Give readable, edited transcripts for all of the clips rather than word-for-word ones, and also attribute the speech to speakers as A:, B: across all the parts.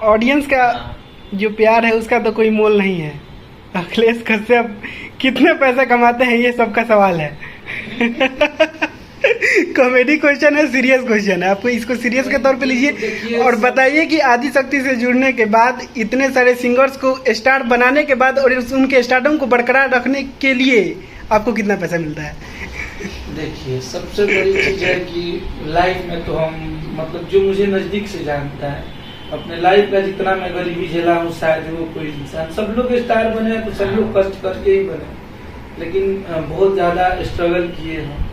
A: Audience का जो प्यार है उसका तो कोई मोल नहीं है। अखिलेश कश्यप कितने पैसे कमाते हैं ये सबका सवाल है। कॉमेडी क्वेश्चन है, सीरियस क्वेश्चन है, आपको इसको सीरियस के तौर पे लीजिए और बताइए कि आदिशक्ति से जुड़ने के बाद इतने सारे सिंगर्स को स्टार बनाने के बाद और उनके स्टारडम को बरकरार रखने के लिए आपको कितना पैसा मिलता है?
B: देखिए, सबसे बड़ी चीज है कि लाइफ में तो हम मतलब जो मुझे नजदीक से जानता है, अपने लाइफ का जितना मैं गरीबी झेला हूँ, शायद वो कोई इंसान, सब लोग स्टार बने तो सब लोग कष्ट करके ही बने, लेकिन बहुत ज्यादा स्ट्रगल किए हैं।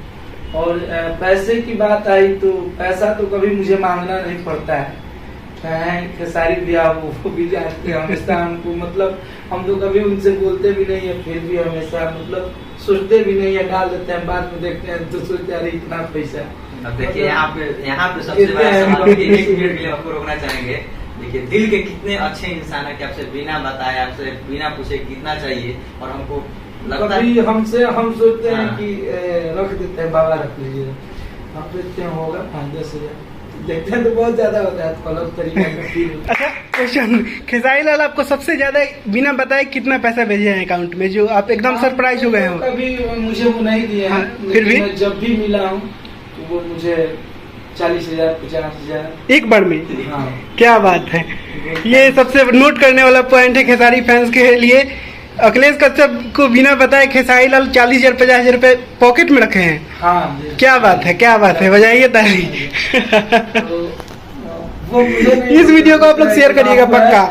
B: और पैसे की बात आई तो पैसा तो कभी मुझे मांगना नहीं पड़ता है। खेसारी भैया वो भी जानते हैं, हमेशा हमको मतलब हम तो कभी उनसे बोलते भी नहीं है, फिर भी हमेशा मतलब सोचते भी नहीं है, डाल देते हैं, बाद में देखते हैं तो सोचते हैं अरे इतना पैसा।
C: अब देखिए यहाँ पे सबसे बड़ा सवाल कि 1 मिनट के लिए आपको रोकना चाहेंगे। देखिए दिल के कितने अच्छे इंसान है कि आपसे बिना बताए, आपसे बिना पूछे कितना चाहिए, और हमको लगता है
B: हमसे हम सोचते हैं कि रख देते हैं, बाबा रख लीजिए, आप देखते हैं होगा 5-10 हजार, देखते हैं तो बहुत ज्यादा होता है, तो अलग तरीके का।
A: अच्छा क्वेश्चन, खेसारी लाल आपको सबसे ज्यादा बिना बताए कितना पैसा भेजे हैं अकाउंट में, जो आप एकदम सरप्राइज हो गए हो?
B: कभी मुझे वो नहीं दिए हैं,
A: फिर भी
B: जब भी मिला हूँ तो वो मुझे 40,000 50,000
A: एक बार में।
B: हाँ।
A: क्या बात है, ये सबसे नोट करने वाला पॉइंट है खेसारी फैंस के लिए। अखिलेश कश्यप को बिना बताए खेसारी लाल 40,000 50,000 रुपए पॉकेट में रखे हैं।
B: हाँ,
A: क्या बात है, क्या बात है, बजाइए ताली।
B: वो
A: इस वीडियो को आप लोग शेयर करिएगा पक्का।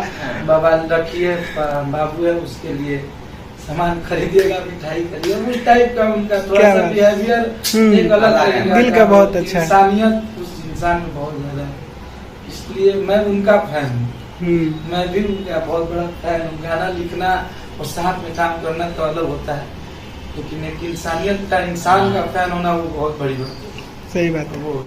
B: बाबा रखिए, बाबू है उसके लिए सामान खरीदिएगा, मिठाई करिए, उस टाइप का उनका थोड़ा सा बिहेवियर एक अलग तरीका,
A: दिल का बहुत अच्छा
B: इंसानियत उस इंसान में बहुत ज्यादा है, इसलिए मैं उनका फैन हूँ। मैं भी उनका बहुत बड़ा फैन हूँ। गाना लिखना और साथ में काम करना तो अलग होता है, लेकिन एक इंसानियत का, इंसान का फैन होना वो बहुत बड़ी बात है।
A: सही बात है।
B: वो